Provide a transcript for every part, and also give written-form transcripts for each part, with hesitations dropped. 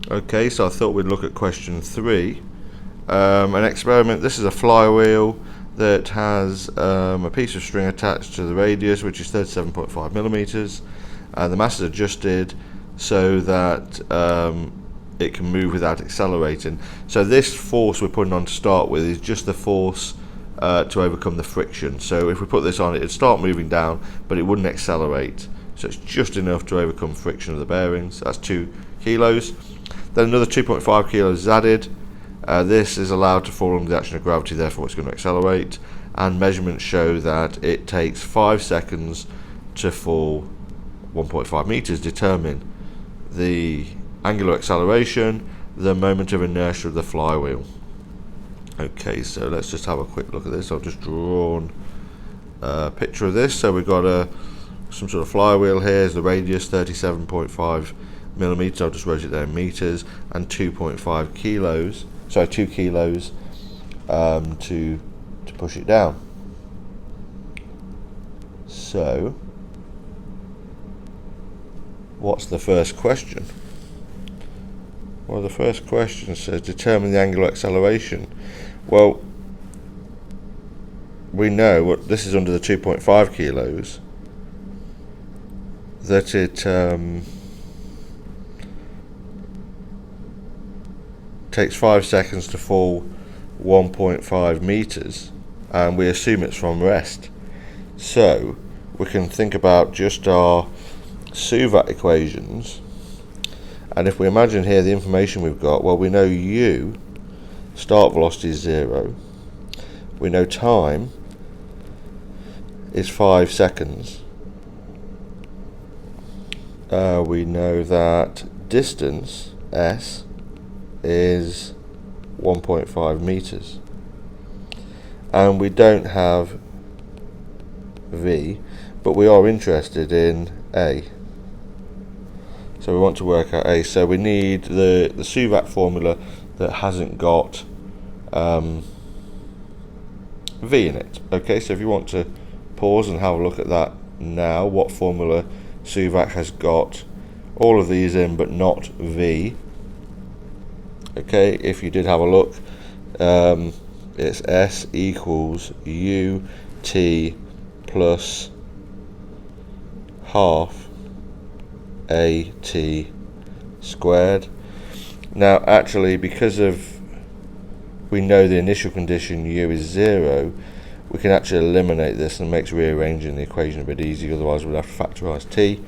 Okay, so I thought we'd look at question 3. An experiment. This is a flywheel that has a piece of string attached to the radius, which is 37.5 millimeters, and the mass is adjusted so that it can move without accelerating. So this force we're putting on to start with is just the force to overcome the friction. So if we put this on, it would start moving down, but it wouldn't accelerate. So it's just enough to overcome friction of the bearings. That's 2 kilos. Then another 2.5 kilos is added. This is allowed to fall under the action of gravity, therefore it's going to accelerate. And measurements show that it takes 5 seconds to fall 1.5 meters. Determine the angular acceleration, the moment of inertia of the flywheel. Okay, so let's just have a quick look at this. I've just drawn a picture of this. So we've got some sort of flywheel here. Is the radius 37.5 millimeters. I'll just wrote it there in meters, and 2.5 kilos. Sorry, 2 kilos to push it down. So, what's the first question? Well, the first question says determine the angular acceleration. Well, we know what this is under the 2.5 kilos that it takes 5 seconds to fall 1.5 meters, and we assume it's from rest. So we can think about just our Suvat equations, and if we imagine here the information we've got, well, we know u, start velocity is 0, we know time is 5 seconds, we know that distance, s, is 1.5 meters, and we don't have v, but we are interested in a. So we want to work out a. So we need the Suvat formula that hasn't got v in it. Okay, so if you want to pause and have a look at that now, what formula Suvat has got all of these in but not v. Okay, if you did have a look, it's s equals u t plus half a t squared. Now actually, because of we know the initial condition u is 0, we can actually eliminate this, and it makes rearranging the equation a bit easier. Otherwise we'd have to factorise t.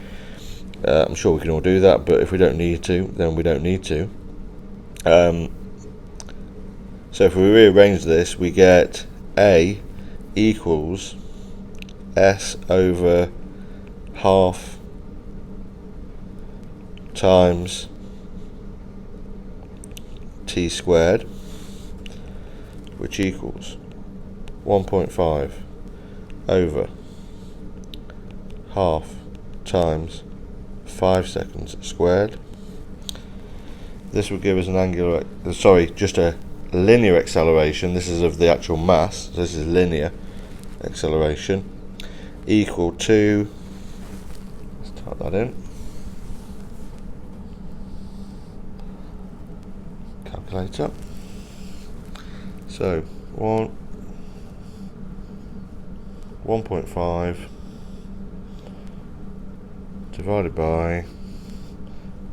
I'm sure we can all do that, but if we don't need to, then we don't need to. So if we rearrange this, we get a equals s over half times t squared, which equals 1.5 over half times 5 seconds squared. This would give us an angular, just a linear acceleration. This is of the actual mass, so this is linear acceleration, equal to, let's type that in, calculator. So 1.5 divided by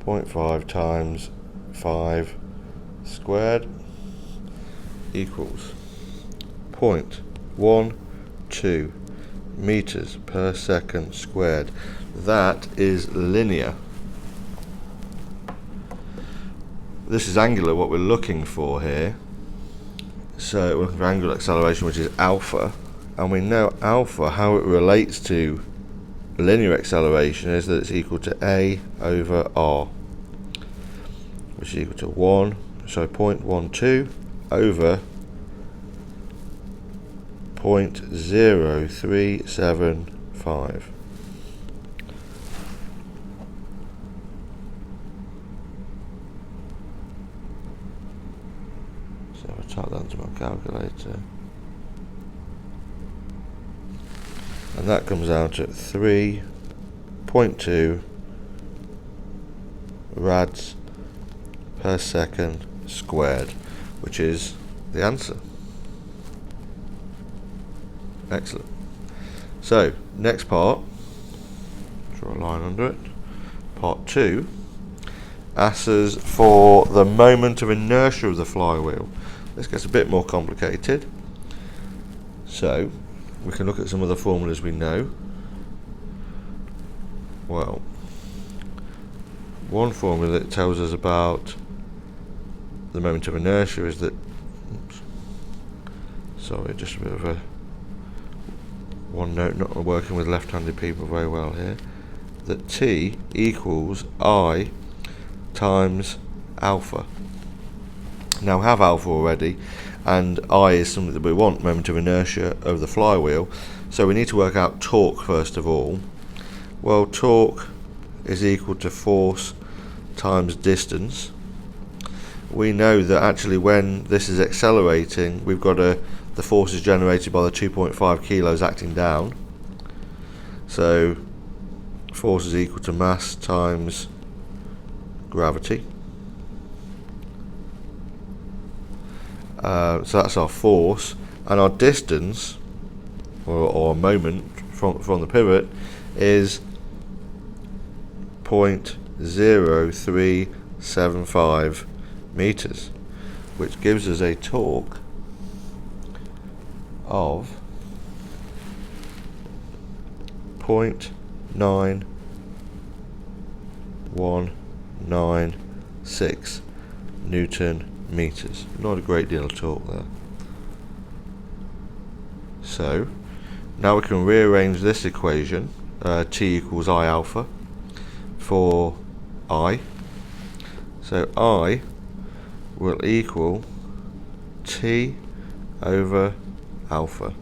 0.5 times 5 squared equals 0.12 meters per second squared. That is linear. This is angular, what we're looking for here. So we're looking for angular acceleration, which is alpha, and we know alpha, how it relates to linear acceleration, is that it's equal to a over r, which is equal to 0.12 over 0.0375. So I'll type that into my calculator, and that comes out at 3.2 rads per second squared, which is the answer. Excellent. So, next part, draw a line under it. Part 2 asks us for the moment of inertia of the flywheel. This gets a bit more complicated. So, we can look at some of the formulas we know. Well, one formula that tells us about the moment of inertia is that, sorry, just a bit of a one note, not working with left-handed people very well here, that T equals I times alpha. Now we have alpha already, and I is something that we want, moment of inertia of the flywheel, so we need to work out torque first of all. Well, torque is equal to force times distance. We know that actually when this is accelerating, we've got the force is generated by the 2.5 kilos acting down. So force is equal to mass times gravity. So that's our force, and our distance, or moment from the pivot, is 0.0375 meters, which gives us a torque of 0.9196 Newton meters. Not a great deal of torque there. So now we can rearrange this equation, T equals I alpha, for I. So I will equal T over alpha,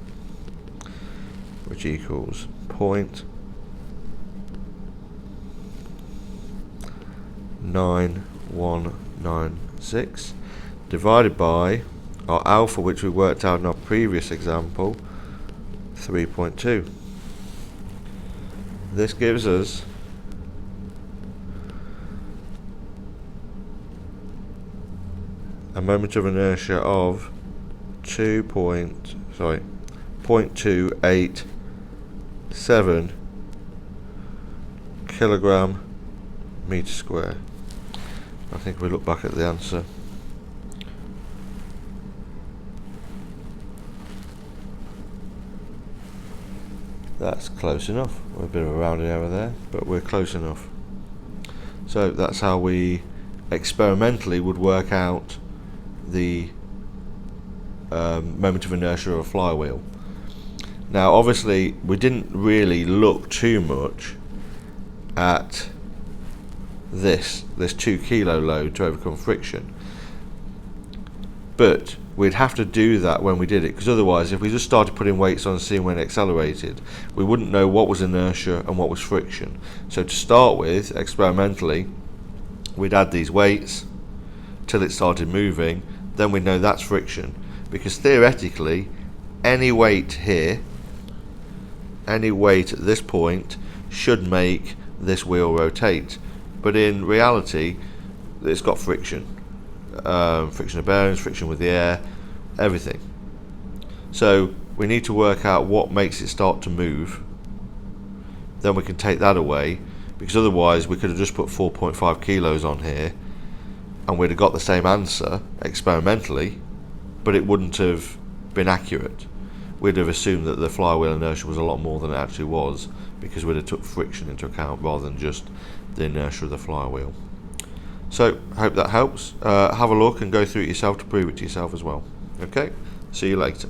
which equals 0.9196 divided by our alpha, which we worked out in our previous example, 3.2. This gives us a moment of inertia of 0.287 kilogram meter square. I think we look back at the answer. That's close enough. A bit of a rounding error there, but we're close enough. So that's how we experimentally would work out the moment of inertia of a flywheel. Now obviously we didn't really look too much at this 2 kilo load to overcome friction, but we'd have to do that when we did it, because otherwise if we just started putting weights on and seeing when it accelerated, we wouldn't know what was inertia and what was friction. So to start with, experimentally, we'd add these weights till it started moving, then we'd know that's friction, because theoretically any weight here, any weight at this point should make this wheel rotate, but in reality it's got friction. Friction of bearings, friction with the air, everything. So we need to work out what makes it start to move, then we can take that away, because otherwise we could have just put 4.5 kilos on here and we'd have got the same answer experimentally, but it wouldn't have been accurate. We'd have assumed that the flywheel inertia was a lot more than it actually was, because we'd have took friction into account rather than just the inertia of the flywheel. So, I hope that helps. Have a look and go through it yourself to prove it to yourself as well. Okay, see you later.